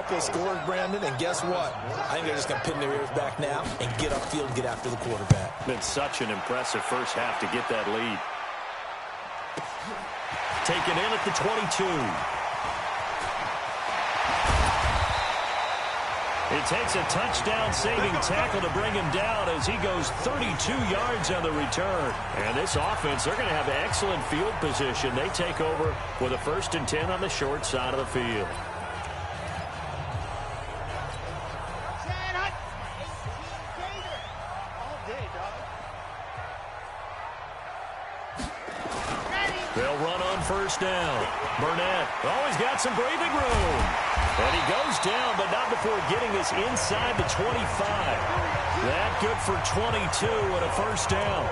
couple of scores, Brandon, and guess what? I think they're just going to pin their ears back now and get upfield and get after the quarterback. Been such an impressive first half to get that lead. Taken in at the 22. It takes a touchdown-saving tackle to bring him down as he goes 32 yards on the return. And this offense, they're going to have excellent field position. They take over with a 1st and 10 on the short side of the field. They'll run on 1st down. Burnett always got some breathing room. And he goes down, but not before getting this inside the 25. That good for 22 and a 1st down.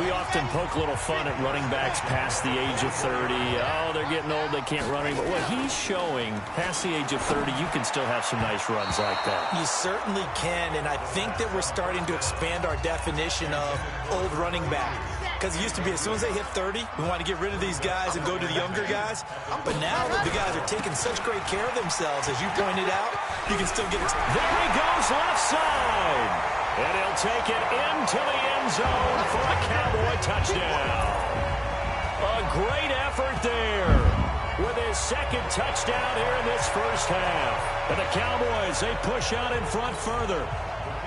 We often poke a little fun at running backs past the age of 30. Oh, they're getting old, they can't run anymore. What he's showing, past the age of 30, you can still have some nice runs like that. You certainly can, and I think that we're starting to expand our definition of old running back. Because it used to be as soon as they hit 30, we want to get rid of these guys and go to the younger guys. But now the guys are taking such great care of themselves, as you pointed out, you can still get it. There he goes, left side. And he'll take it into the end zone for a Cowboy touchdown. A great effort there with his 2nd touchdown here in this first half. And the Cowboys, they push out in front further.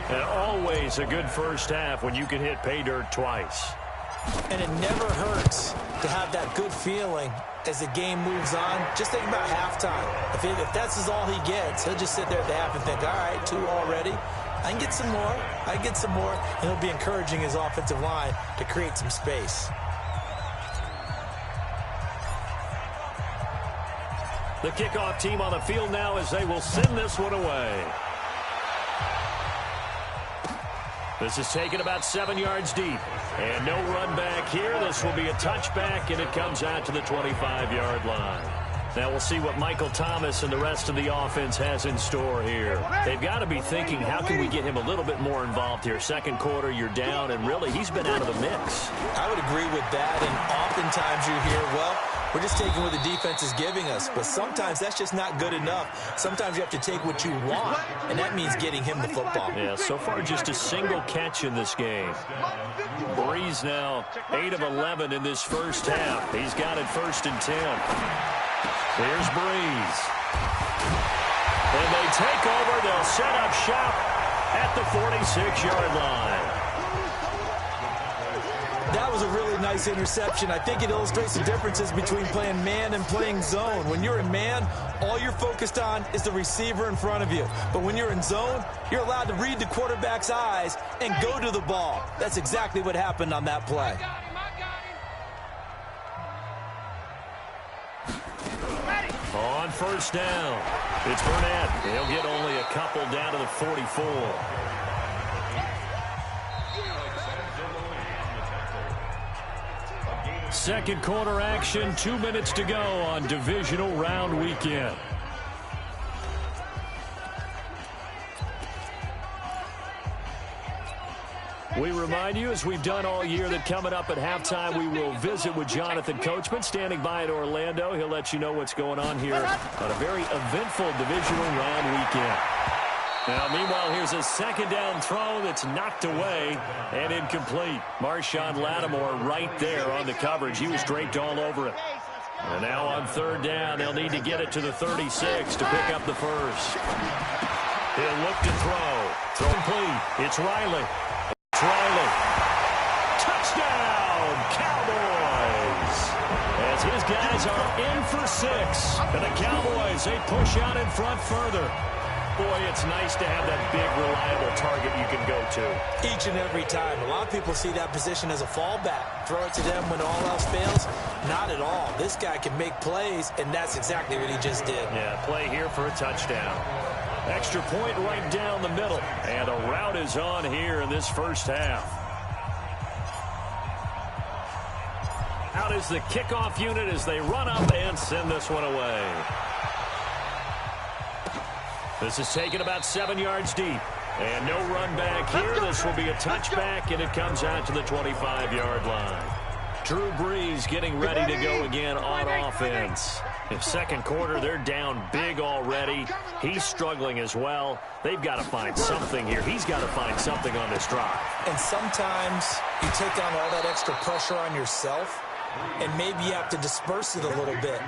And always a good first half when you can hit pay dirt twice. And it never hurts to have that good feeling as the game moves on. Just think about halftime. If that's all he gets, he'll just sit there at the half and think, all right, 2 already. I can get some more. I can get some more. And he'll be encouraging his offensive line to create some space. The kickoff team on the field now as they will send this one away. This is taken about 7 yards deep. And no run back here. This will be a touchback, and it comes out to the 25-yard line. Now we'll see what Michael Thomas and the rest of the offense has in store here. They've got to be thinking, how can we get him a little bit more involved here? 2nd quarter, you're down, and really, he's been out of the mix. I would agree with that, and oftentimes you hear, well, we're just taking what the defense is giving us. But sometimes that's just not good enough. Sometimes you have to take what you want, and that means getting him the football. Yeah, so far just a single catch in this game. Breeze now 8 of 11 in this first half. He's got it 1st and 10. Here's Breeze. And they take over. They'll set up shop at the 46-yard line. That was a really nice interception. I think it illustrates the differences between playing man and playing zone. When you're in man, all you're focused on is the receiver in front of you. But when you're in zone, you're allowed to read the quarterback's eyes and go to the ball. That's exactly what happened on that play. On 1st down, it's Burnett. He'll get only a couple down to the 44. Second quarter action, 2 minutes to go on divisional round weekend. We remind you, as we've done all year, that coming up at halftime, we will visit with Jonathan Coachman, standing by in Orlando. He'll let you know what's going on here on a very eventful divisional round weekend. Now, meanwhile, here's a 2nd down throw that's knocked away and incomplete. Marshawn Lattimore right there on the coverage. He was draped all over it. And now on 3rd down, they'll need to get it to the 36 to pick up the first. He'll look to throw. Throw complete. It's Riley. Riley. Touchdown, Cowboys. As his guys are in for 6. And the Cowboys, they push out in front further. Boy, it's nice to have that big, reliable target you can go to. Each and every time. A lot of people see that position as a fallback. Throw it to them when all else fails. Not at all. This guy can make plays, and that's exactly what he just did. Yeah, play here for a touchdown. Extra point right down the middle. And the route is on here in this first half. Out is the kickoff unit as they run up and send this one away. This is taken about 7 yards deep. And no run back here. This will be a touchback, and it comes out to the 25-yard line. Drew Brees getting ready to go again on offense. In second quarter, they're down big already. He's struggling as well. They've got to find something here. He's got to find something on this drive. And sometimes you take on all that extra pressure on yourself, and maybe you have to disperse it a little bit.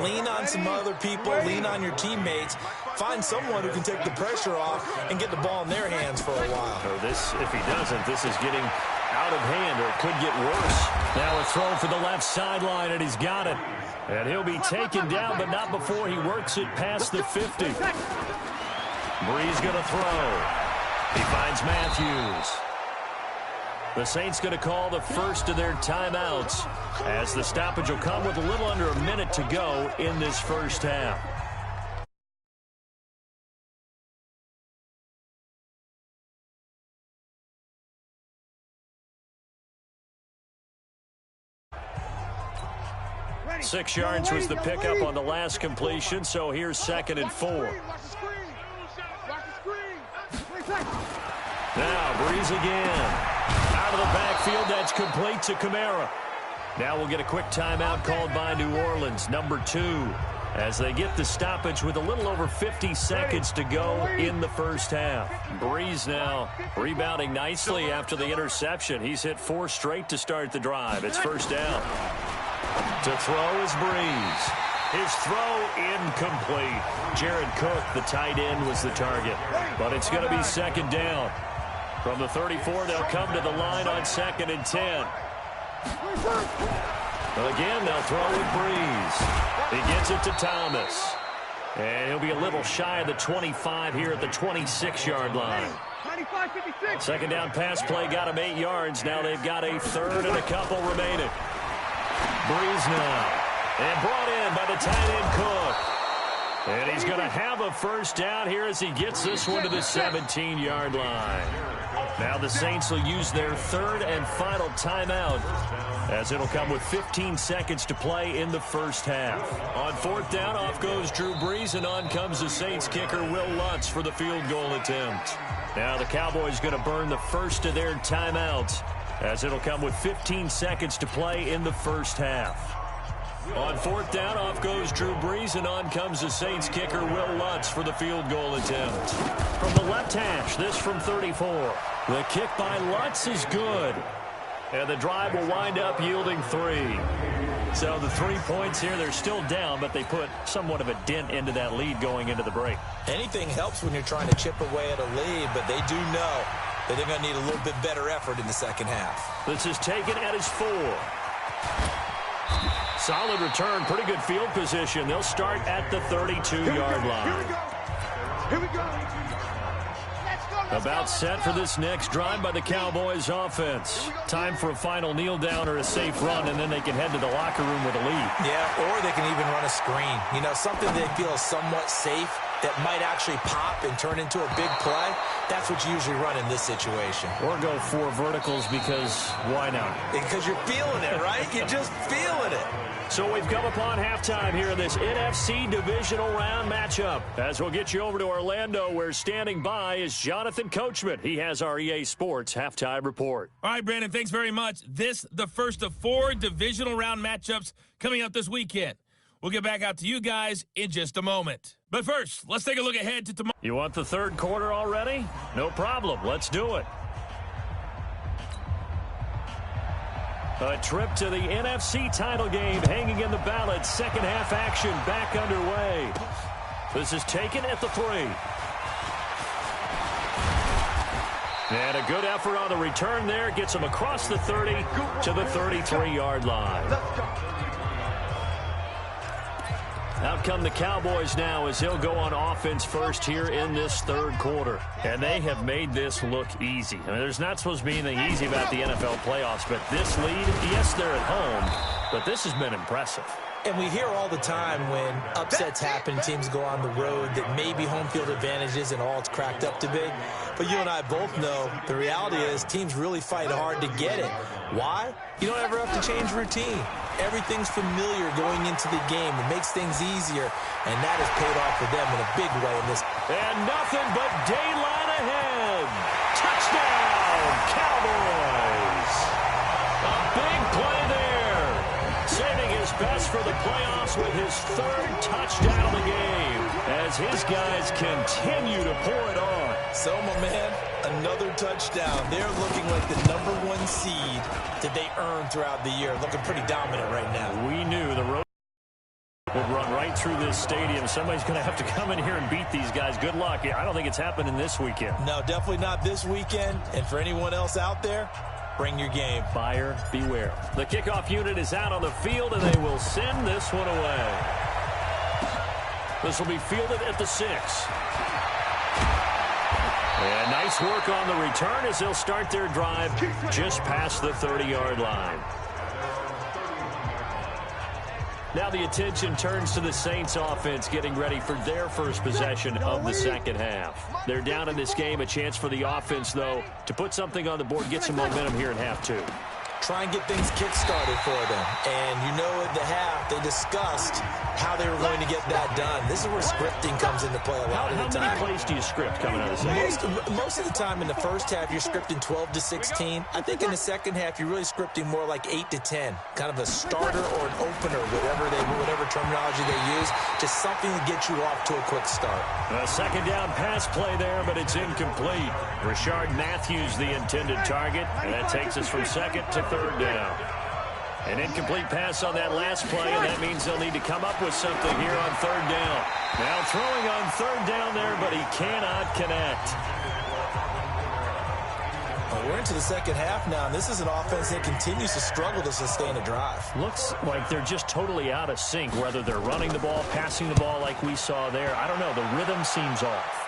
Lean on some other people, lean on your teammates. Find someone who can take the pressure off and get the ball in their hands for a while. So if he doesn't, this is getting out of hand, or it could get worse. Now a throw for the left sideline, and he's got it. And he'll be taken down, but not before he works it past the 50. Brees going to throw. He finds Matthews. The Saints going to call the first of their timeouts, as the stoppage will come with a little under a minute to go in this first half. Ready. 6 yards was the pickup on the last completion, so here's 2nd and 4. Now Brees again. Out of the backfield, that's complete to Kamara. Now we'll get a quick timeout called by New Orleans, number 2, as they get the stoppage with a little over 50 seconds to go in the first half. Brees now rebounding nicely after the interception. He's hit 4 straight to start the drive. It's first down. To throw is Brees. His throw incomplete. Jared Cook, the tight end, was the target. But it's going to be 2nd down. From the 34, they'll come to the line on 2nd and 10. But again, they'll throw with Brees. He gets it to Thomas. And he'll be a little shy of the 25 here at the 26-yard line. 2nd down pass play got him 8 yards. Now they've got a 3rd and a couple remaining. Brees now. And brought in by the tight end Cook. And he's going to have a first down here as he gets this one to the 17-yard line. Now the Saints will use their 3rd and final timeout, as it'll come with 15 seconds to play in the first half. On 4th down, off goes Drew Brees, and on comes the Saints kicker Will Lutz for the field goal attempt. Now the Cowboys going to burn the first of their timeouts, as it'll come with 15 seconds to play in the first half. On 4th down, off goes Drew Brees, and on comes the Saints kicker Will Lutz for the field goal attempt. From the left hash, this from 34. The kick by Lutz is good. And the drive will wind up yielding 3. So the 3 points here, they're still down, but they put somewhat of a dent into that lead going into the break. Anything helps when you're trying to chip away at a lead, but they do know that they're going to need a little bit better effort in the second half. This is taken at his 4. Solid return, pretty good field position. They'll start at the 32-yard line. Here we go. About set for this next drive by the Cowboys offense. Time for a final kneel down or a safe run, and then they can head to the locker room with a lead. Yeah, or they can even run a screen. You know, something they feel somewhat safe that might actually pop and turn into a big play. That's what you usually run in this situation. Or go 4 verticals, because why not? Because you're feeling it, right? You're just feeling it. So we've come upon halftime here in this NFC divisional round matchup. As we'll get you over to Orlando, where standing by is Jonathan Coachman. He has our EA Sports halftime report. All right, Brandon, thanks very much. This, the first of 4 divisional round matchups coming up this weekend. We'll get back out to you guys in just a moment. But first, let's take a look ahead to tomorrow. You want the 3rd quarter already? No problem. Let's do it. A trip to the NFC title game hanging in the balance. Second half action back underway. This is taken at the 3. And a good effort on the return there. Gets him across the 30 to the 33-yard line. Out come the Cowboys now as he'll go on offense first here in this 3rd quarter. And they have made this look easy. I mean, there's not supposed to be anything easy about the NFL playoffs, but this lead, yes, they're at home, but this has been impressive. And we hear all the time when upsets happen, teams go on the road, that maybe home field advantage isn't all it's cracked up to be. But you and I both know the reality is teams really fight hard to get it. Why? You don't ever have to change routine. Everything's familiar going into the game. It makes things easier, and that has paid off for them in a big way in this. And nothing but daylight ahead. Touchdown, Cowboys. A big play there. saving his best for the playoffs with his third touchdown of the game as his guys continue to pour it on. So, my man, another touchdown. They're looking like the #1 seed that they earned throughout the year. Looking pretty dominant right now. We knew the road would run right through this stadium. Somebody's going to have to come in here and beat these guys. Good luck. I don't think it's happening this weekend. No, definitely not this weekend. And for anyone else out there, bring your game. Buyer beware. The kickoff unit is out on the field, and they will send this one away. This will be fielded at the 6. And nice work on the return as they'll start their drive just past the 30-yard line. Now the attention turns to the Saints offense getting ready for their first possession of the second half. They're down in this game. A chance for the offense, though, to put something on the board, get some momentum here in half 2. Try and get things kick-started for them. And you know at the half, they discussed how they were going to get that done. This is where scripting comes into play a lot of the time. How many plays do you script coming out of the second? Most of the time in the first half, you're scripting 12 to 16. I think in the second half, you're really scripting more like 8 to 10. Kind of a starter or an opener, whatever terminology they use. Just something to get you off to a quick start. A second down pass play there, but it's incomplete. Rashard Matthews, the intended target, and that takes us from second to third down. An incomplete pass on that last play, and that means they'll need to come up with something here on third down. Now throwing on third down there, but he cannot connect. Well, we're into the second half now, and this is an offense that continues to struggle to sustain a drive. Looks like they're just totally out of sync, whether they're running the ball, passing the ball like we saw there. I don't know. The rhythm seems off.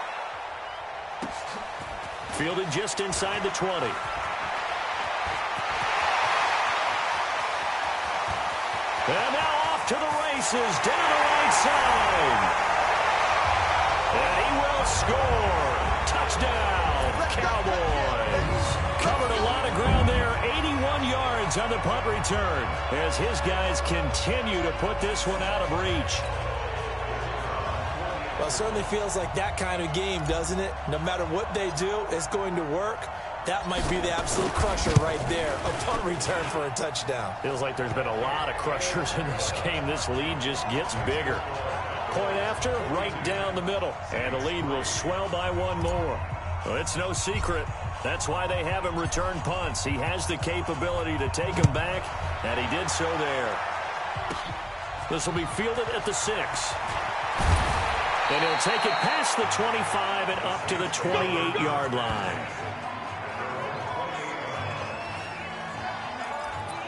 Fielded just inside the 20. And now off to the races, down the right side. And he will score. Touchdown, Cowboys. Covered a lot of ground there, 81 yards on the punt return, as his guys continue to put this one out of reach. Well, it certainly feels like that kind of game, doesn't it? No matter what they do, it's going to work. That might be the absolute crusher right there. A punt return for a touchdown. Feels like there's been a lot of crushers in this game. This lead just gets bigger. Point after, right down the middle. And the lead will swell by one more. Well, it's no secret. That's why they have him return punts. He has the capability to take them back, and he did so there. This will be fielded at the 6. And he'll take it past the 25 and up to the 28-yard line.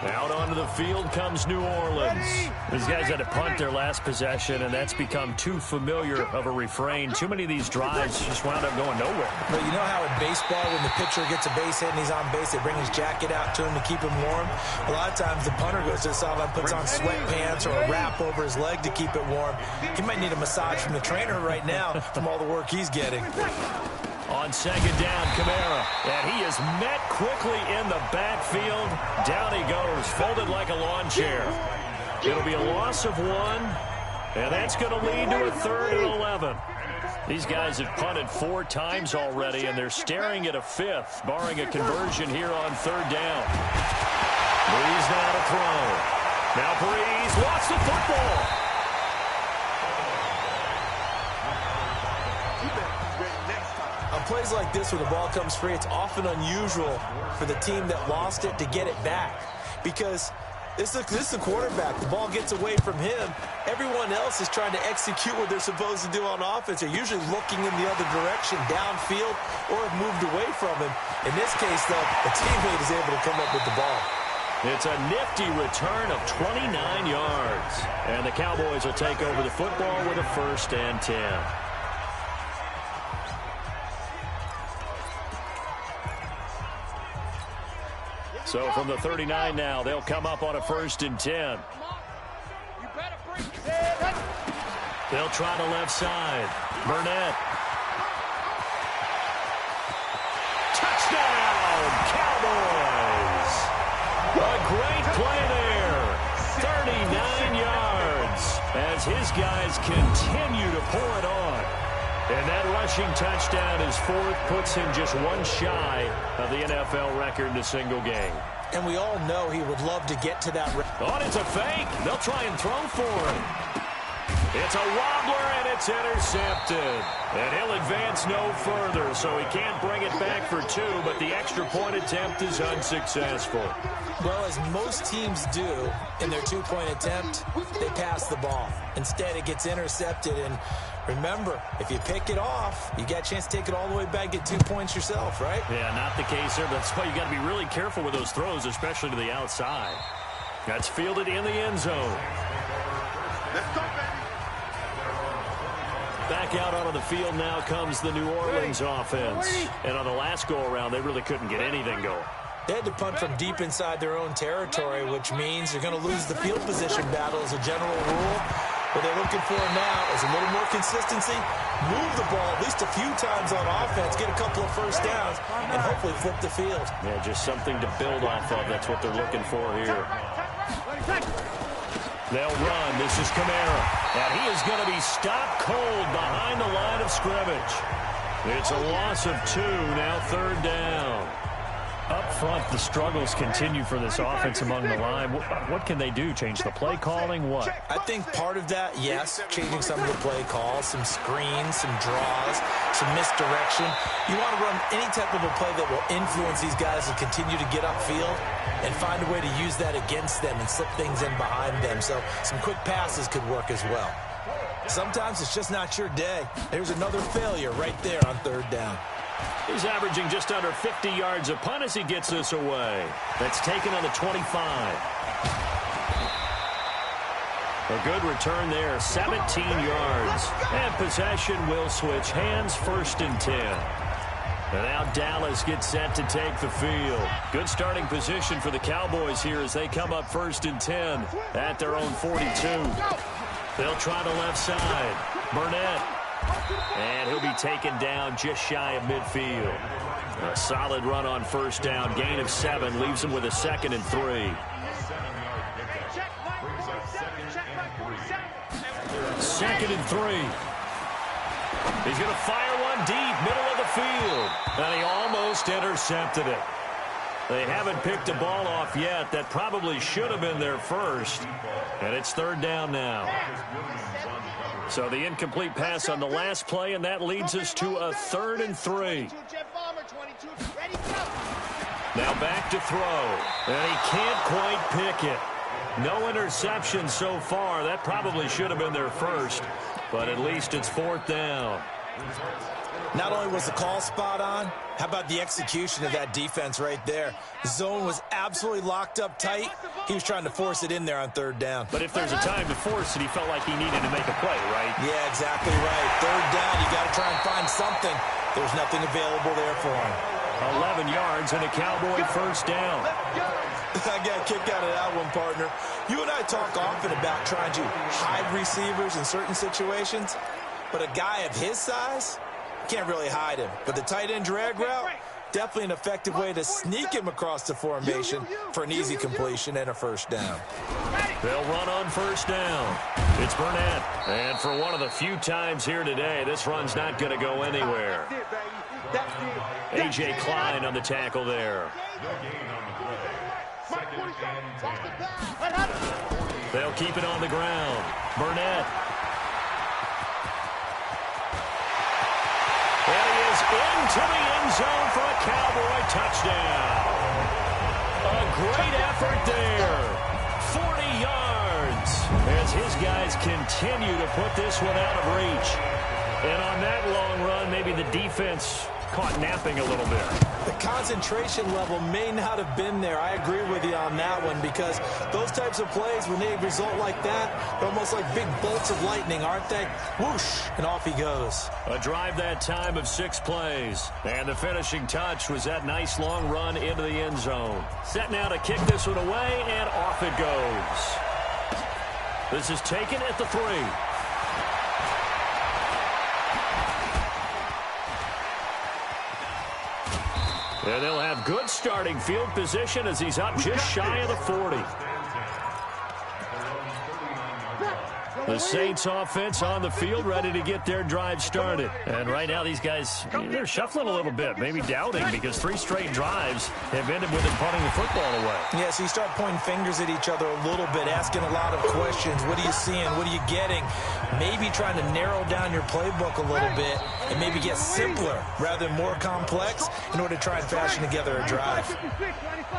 Out onto the field comes New Orleans. These guys had to punt their last possession, and that's become too familiar of a refrain. Too many of these drives just wound up going nowhere. But you know how in baseball, when the pitcher gets a base hit and he's on base, they bring his jacket out to him to keep him warm? A lot of times the punter goes to the sideline, puts on sweatpants or a wrap over his leg to keep it warm. He might need a massage from the trainer right now from all the work he's getting. On second down, Kamara, and he is met quickly in the backfield. Down he goes, folded like a lawn chair. It'll be a loss of 1, and that's going to lead to a 3rd and 11. These guys have punted 4 times already, and they're staring at a 5th, barring a conversion here on 3rd down. Breeze now to throw. Now Breeze lost the football. Plays like this where the ball comes free, it's often unusual for the team that lost it to get it back, because this is the quarterback. The ball gets away from him. Everyone else is trying to execute what they're supposed to do on offense. They're usually looking in the other direction, downfield, or have moved away from him. In this case, though, the teammate is able to come up with the ball. It's a nifty return of 29 yards, and the Cowboys will take over the football with a 1st and 10. So from the 39 now, they'll come up on a 1st and 10. They'll try the left side. Burnett. Touchdown, Cowboys! A great play there. 39 yards as his guys continue to pour it on. And that rushing touchdown is 4th, puts him just 1 shy of the NFL record in a single game. And we all know he would love to get to that. Oh, and it's a fake. They'll try and throw for him. It's a wobbler, and it's intercepted. And he'll advance no further, so he can't bring it back for two, but the extra point attempt is unsuccessful. Well, as most teams do in their two-point attempt, they pass the ball. Instead, it gets intercepted, and remember, if you pick it off, you got a chance to take it all the way back, get 2 points yourself, right? Yeah, not the case there. That's why you got to be really careful with those throws, especially to the outside. That's fielded in the end zone. Let's go, baby. Back out onto the field now comes the New Orleans offense. And on the last go-around, they really couldn't get anything going. They had to punt from deep inside their own territory, which means they're going to lose the field position battle as a general rule. What they're looking for now is a little more consistency, move the ball at least a few times on offense, get a couple of first downs, and hopefully flip the field. Yeah, just something to build off of. That's what they're looking for here. They'll run. This is Kamara. And he is going to be stopped cold behind the line of scrimmage. It's a loss of 2, now third down. Up front, the struggles continue for this offense among the line. What can they do? Change the play calling? What? I think part of that, yes, changing some of the play calls, some screens, some draws, some misdirection. You want to run any type of a play that will influence these guys to continue to get upfield and find a way to use that against them and slip things in behind them. So some quick passes could work as well. Sometimes it's just not your day. There's another failure right there on third down. He's averaging just under 50 yards a punt as he gets this away. That's taken on the 25. A good return there, 17 yards. And possession will switch hands, 1st and 10. And now Dallas gets set to take the field. Good starting position for the Cowboys here as they come up 1st and 10 at their own 42. They'll try the left side. Burnett. And he'll be taken down just shy of midfield. A solid run on 1st down. Gain of 7 leaves him with a 2nd and 3. 2nd and 3. He's going to fire one deep, middle of the field. And he almost intercepted it. They haven't picked a ball off yet. That probably should have been their first. And it's 3rd down now. So the incomplete pass on the last play, and that leads us to a 3rd and 3. Now back to throw. And he can't quite pick it. No interception so far. That probably should have been their first, but at least it's 4th down. Not only was the call spot on, how about the execution of that defense right there? The zone was absolutely locked up tight. He was trying to force it in there on 3rd down. But if there's a time to force it, he felt like he needed to make a play, right? Yeah, exactly right. 3rd down, you got to try and find something. There's nothing available there for him. 11 yards and a Cowboy 1st down. I got a kick out of that one, partner. You and I talk often about trying to hide receivers in certain situations, but a guy of his size can't really hide him. But the tight end drag route, definitely an effective way to sneak him across the formation for an easy completion and a 1st down. They'll run on 1st down. It's Burnett. And for one of the few times here today, this run's not going to go anywhere. A.J. Klein on the tackle there. They'll keep it on the ground. Burnett. And he is into the end zone for a Cowboy touchdown. A great effort there. 40 yards as his guys continue to put this one out of reach. And on that long run, maybe the defense caught napping a little bit. The concentration level may not have been there. I agree with you on that one, because those types of plays, when they result like that, they're almost like big bolts of lightning, aren't they? Whoosh, and off he goes. A drive that time of 6 plays. And the finishing touch was that nice long run into the end zone. Set now to kick this one away, and off it goes. This is taken at the 3. And they'll have good starting field position as he's up just shy of the 40. The Saints offense on the field, ready to get their drive started. And right now, these guys, they're shuffling a little bit, maybe doubting, because 3 straight drives have ended with them punting the football away. Yeah, so you start pointing fingers at each other a little bit, asking a lot of questions. What are you seeing? What are you getting? Maybe trying to narrow down your playbook a little bit and maybe get simpler rather than more complex in order to try and fashion together a drive.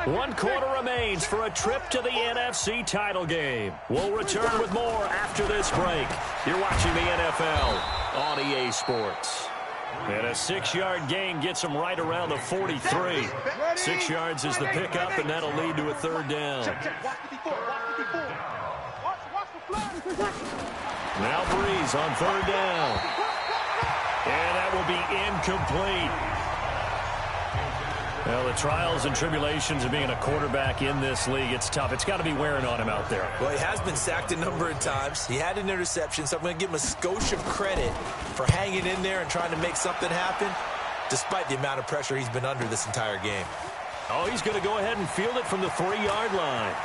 1 quarter remains for a trip to the NFC title game. We'll return with more after this break. You're watching the NFL on EA Sports. And a 6-yard gain gets them right around the 43. 6 yards is the pickup, and that'll lead to a 3rd down. Now Breeze on 3rd down. And that will be incomplete. Well, the trials and tribulations of being a quarterback in this league, it's tough. It's got to be wearing on him out there. Well, he has been sacked a number of times. He had an interception, so I'm going to give him a skosh of credit for hanging in there and trying to make something happen, despite the amount of pressure he's been under this entire game. Oh, he's going to go ahead and field it from the 3-yard line.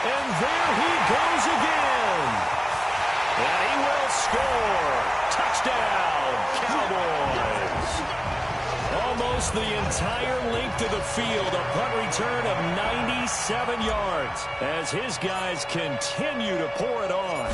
And there he goes again. And he will score. Touchdown, Cowboys. Almost the entire length of the field. A punt return of 97 yards as his guys continue to pour it on.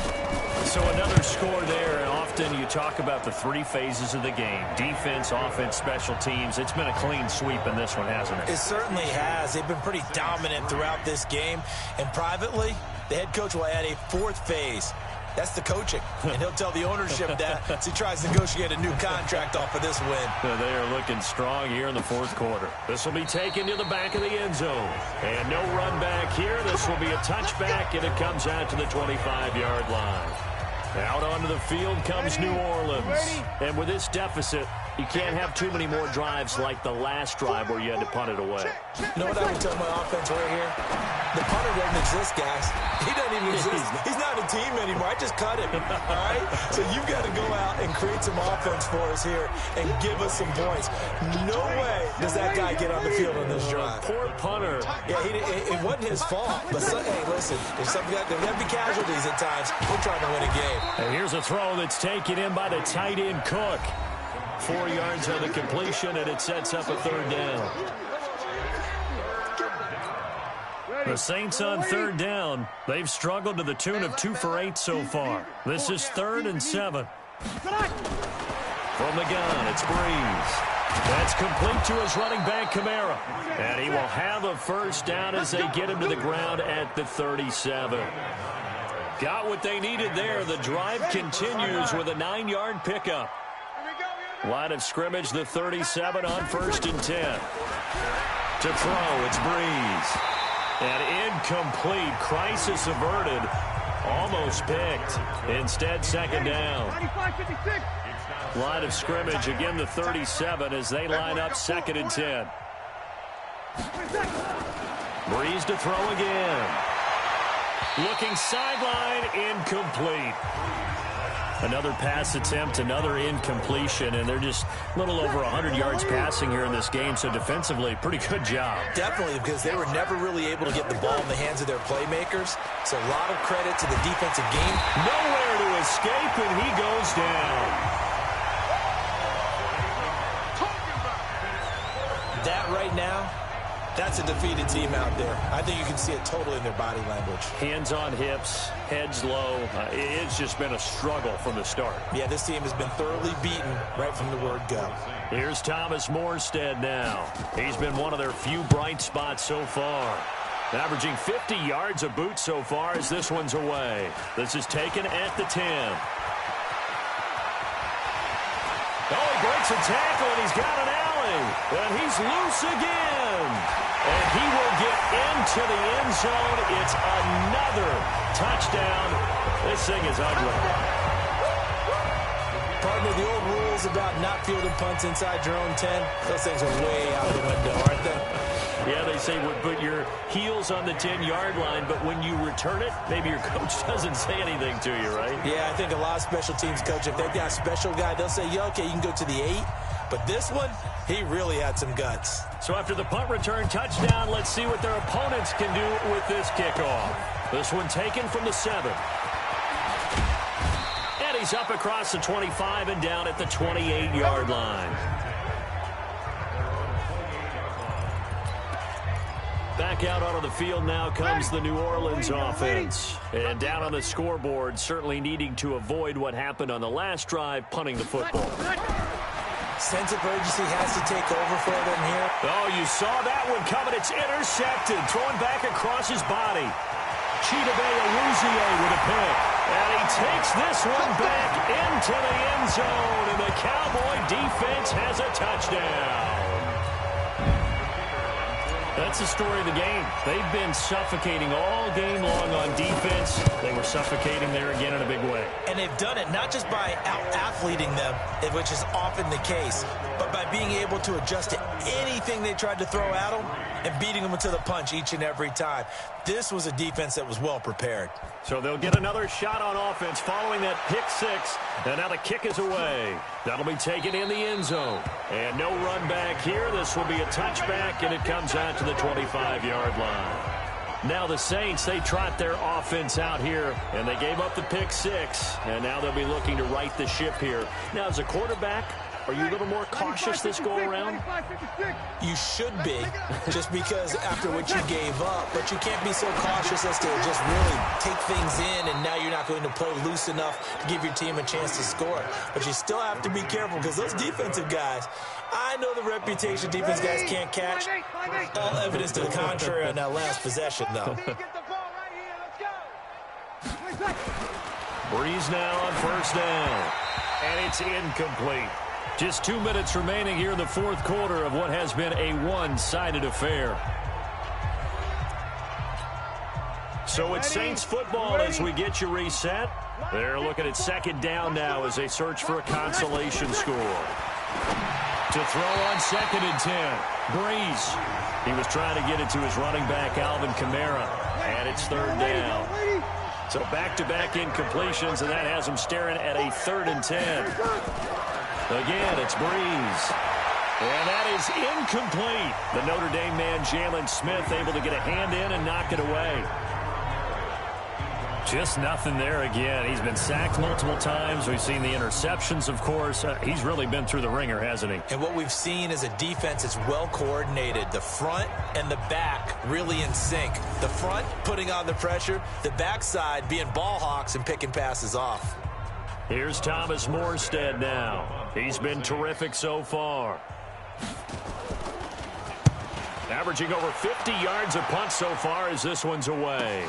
So another score there, and often you talk about the 3 phases of the game. Defense, offense, special teams. It's been a clean sweep in this one, hasn't it? It certainly has. They've been pretty dominant throughout this game. And privately, the head coach will add a 4th phase. That's the coaching, and he'll tell the ownership that as he tries to negotiate a new contract off of this win. They are looking strong here in the 4th quarter. This will be taken to the back of the end zone. And no run back here. This will be a touchback, and it comes out to the 25-yard line. Out onto the field comes New Orleans. And with this deficit, you can't have too many more drives like the last drive where you had to punt it away. You know what I would tell my offense right here? The punter doesn't exist, guys. He doesn't even exist. He's not a team anymore. I just cut him, all right? So you've got to go out and create some offense for us here and give us some points. No way does that guy get on the field on this drive. Poor punter. Yeah, it wasn't his fault. But, hey, listen, there's got to be casualties at times. We're trying to win a game. And here's a throw that's taken in by the tight end Cook. 4 yards on the completion, and it sets up a 3rd down. The Saints on 3rd down. They've struggled to the tune of 2 for 8 so far. This is 3rd and 7. From the gun, it's Breeze. That's complete to his running back, Kamara. And he will have a 1st down as they get him to the ground at the 37. Got what they needed there. The drive continues with a 9-yard pickup. Line of scrimmage, the 37 on 1st and 10. To throw, it's Breeze. And incomplete. Crisis averted. Almost picked. Instead, 2nd down. Line of scrimmage, again the 37 as they line up 2nd and 10. Breeze to throw again. Looking sideline, incomplete. Another pass attempt, another incompletion, and they're just a little over 100 yards passing here in this game, so defensively, pretty good job. Definitely, because they were never really able to get the ball in the hands of their playmakers, so a lot of credit to the defensive game. Nowhere to escape, and he goes down. That right now, that's a defeated team out there. I think you can see it totally in their body language. Hands on hips, heads low. It's just been a struggle from the start. Yeah, this team has been thoroughly beaten right from the word go. Here's Thomas Morstead now. He's been one of their few bright spots so far. Averaging 50 yards a boot so far as this one's away. This is taken at the 10. Oh, he breaks a tackle, and he's got an alley. And he's loose again. And he will get into the end zone. It's another touchdown. This thing is ugly. Partner, the old rules about not fielding punts inside your own 10, those things are way out the window, aren't they? Yeah, they say put your heels on the 10-yard line, but when you return it, maybe your coach doesn't say anything to you, right? Yeah, I think a lot of special teams coach, if they've got a special guy, they'll say, yeah, okay, you can go to the 8, But this one, he really had some guts. So after the punt return touchdown, let's see what their opponents can do with this kickoff. This one taken from the 7. And he's up across the 25 and down at the 28-yard line. Back out onto the field now comes the New Orleans offense. And down on the scoreboard, certainly needing to avoid what happened on the last drive, punting the football. Sense of urgency has to take over for them here. Oh, you saw that one coming. It's intercepted. Throwing back across his body. Chidobe Awuzie with a pick. And he takes this one back into the end zone. And the Cowboy defense has a touchdown. That's the story of the game. They've been suffocating all game long on defense. They were suffocating there again in a big way. And they've done it not just by out-athleting them, which is often the case, but by being able to adjust to anything they tried to throw at them and beating them into the punch each and every time. This was a defense that was well prepared. So they'll get another shot on offense following that pick 6. And now the kick is away. That'll be taken in the end zone. And no run back here. This will be a touchback, and it comes out to the 25-yard line. Now the Saints, they trot their offense out here, and they gave up the pick 6. And now they'll be looking to right the ship here. Now, as a quarterback, are you a little more cautious this go-around? You should be, just because after what you gave up, but you can't be so cautious as to just really take things in, and now you're not going to play loose enough to give your team a chance to score. But you still have to be careful, because those defensive guys, I know the reputation defense guys can't catch. All evidence to the contrary on that last possession, though. Breeze now on first down, and it's incomplete. Just 2 minutes remaining here in the fourth quarter of what has been a one-sided affair. So it's Saints football as we get you reset. They're looking at second down now as they search for a consolation score. To throw on 2nd and 10. Breeze. He was trying to get it to his running back, Alvin Kamara. And it's 3rd down. So back-to-back incompletions, and that has him staring at a 3rd and 10. Again, it's Breeze. And that is incomplete. The Notre Dame man, Jalen Smith, able to get a hand in and knock it away. Just nothing there again. He's been sacked multiple times. We've seen the interceptions, of course. He's really been through the ringer, hasn't he? And what we've seen is a defense that's well coordinated. The front and the back really in sync. The front putting on the pressure. The backside being ball hawks and picking passes off. Here's Thomas Morstead now. He's been terrific so far. Averaging over 50 yards a punt so far as this one's away.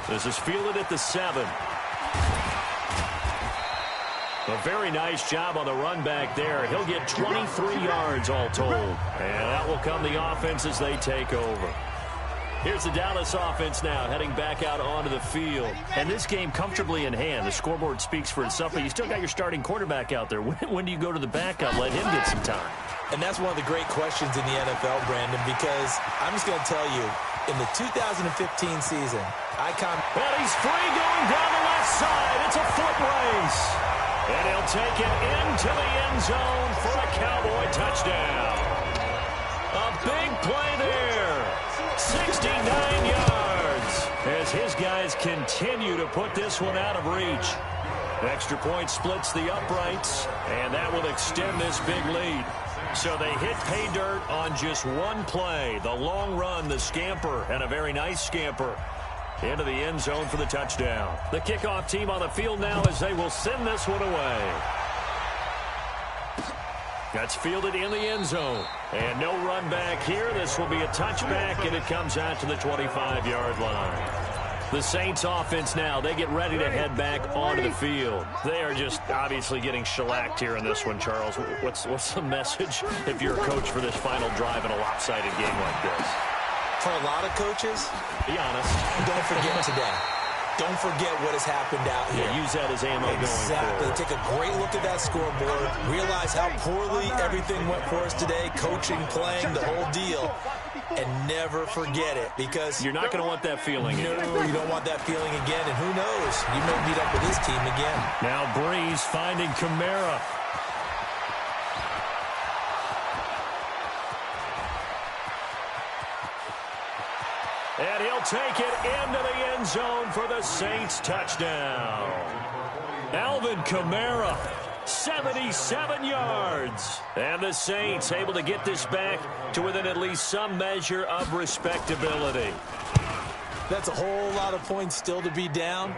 This is fielded at the 7. A very nice job on the run back there. He'll get 23 yards all told. And that will come the offense as they take over. Here's the Dallas offense now, heading back out onto the field. And this game comfortably in hand. The scoreboard speaks for itself, but you still got your starting quarterback out there. When do you go to the backup? Let him get some time. And that's one of the great questions in the NFL, Brandon, because I'm just going to tell you, in the 2015 season, Well, he's free going down the left side. It's a foot race. And he'll take it into the end zone for a Cowboy touchdown. A big play there. 69 yards as his guys continue to put this one out of reach. Extra point splits the uprights, and that will extend this big lead. So they hit pay dirt on just one play. The long run, the scamper, and a very nice scamper into the end zone for the touchdown. The kickoff team on the field now as they will send this one away. That's fielded in the end zone. And no run back here. This will be a touchback, and it comes out to the 25-yard line. The Saints offense now, they get ready to head back onto the field. They are just obviously getting shellacked here in this one, Charles. What's the message if you're a coach for this final drive in a lopsided game like this? For a lot of coaches, be honest. Don't forget today. Don't forget what has happened out here. Yeah, use that as ammo going forward. forward. Take a great look at that scoreboard. Realize how poorly everything went for us today. Coaching, playing, the whole deal. And never forget it, because you're not going to want that feeling. No, you don't want that feeling again. And who knows? You may meet up with this team again. Now Breeze finding Kamara. He'll take it into the end zone for the Saints touchdown. Alvin Kamara, 77 yards. And the Saints able to get this back to within at least some measure of respectability. That's a whole lot of points still to be down.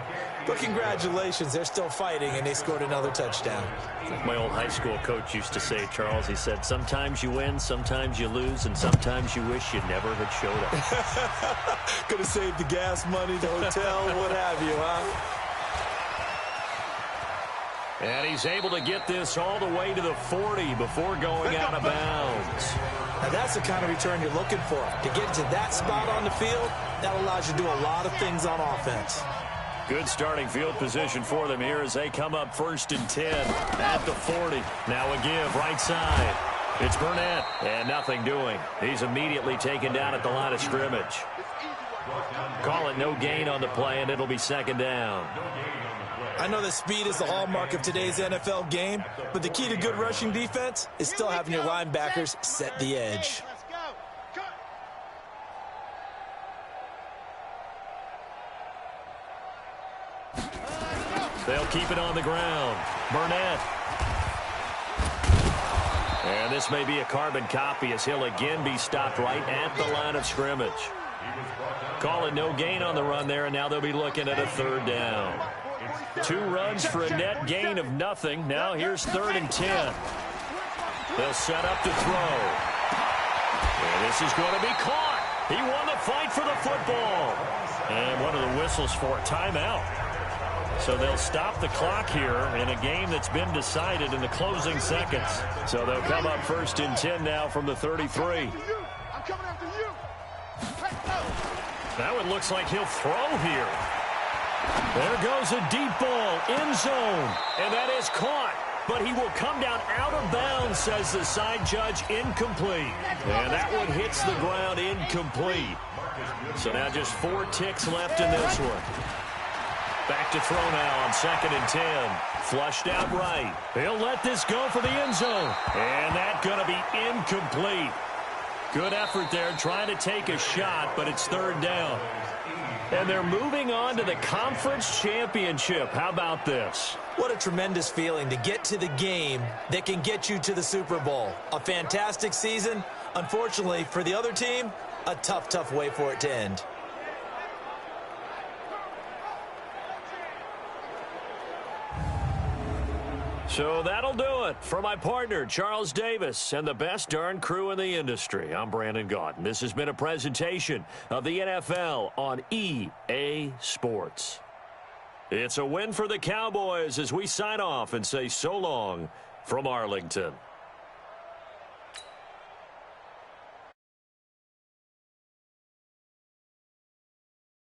But congratulations, they're still fighting, and they scored another touchdown. My old high school coach used to say, Charles, he said, sometimes you win, sometimes you lose, and sometimes you wish you never had showed up. Could have saved the gas money, the hotel, what have you, huh? And he's able to get this all the way to the 40 before going out of bounds. Now that's the kind of return you're looking for. To get to that spot on the field, that allows you to do a lot of things on offense. Good starting field position for them here as they come up 1st and 10 at the 40. Now a give right side. It's Burnett, and nothing doing. He's immediately taken down at the line of scrimmage. Call it no gain on the play, and it'll be 2nd down. I know that speed is the hallmark of today's NFL game, but the key to good rushing defense is still having your linebackers set the edge. They'll keep it on the ground. Burnett. And this may be a carbon copy as he'll again be stopped right at the line of scrimmage. Call it no gain on the run there, and now they'll be looking at a 3rd down. 2 runs for a net gain of nothing. Now here's 3rd and 10. They'll set up to throw. And this is going to be caught. He won the fight for the football. And one of the whistles for a timeout. So they'll stop the clock here in a game that's been decided in the closing seconds. So they'll come up 1st and 10 now from the 33. I'm coming after you. Now it looks like he'll throw here. There goes a deep ball, end zone, and that is caught. But he will come down out of bounds, says the side judge, incomplete. And that one hits the ground incomplete. So now just 4 ticks left in this one. Back to throw now on 2nd and 10. Flushed out right. He'll let this go for the end zone. And that's going to be incomplete. Good effort there trying to take a shot, but it's 3rd down. And they're moving on to the conference championship. How about this? What a tremendous feeling to get to the game that can get you to the Super Bowl. A fantastic season. Unfortunately, for the other team, a tough way for it to end. So that'll do it for my partner, Charles Davis, and the best darn crew in the industry. I'm Brandon Gaudin. This has been a presentation of the NFL on EA Sports. It's a win for the Cowboys as we sign off and say so long from Arlington.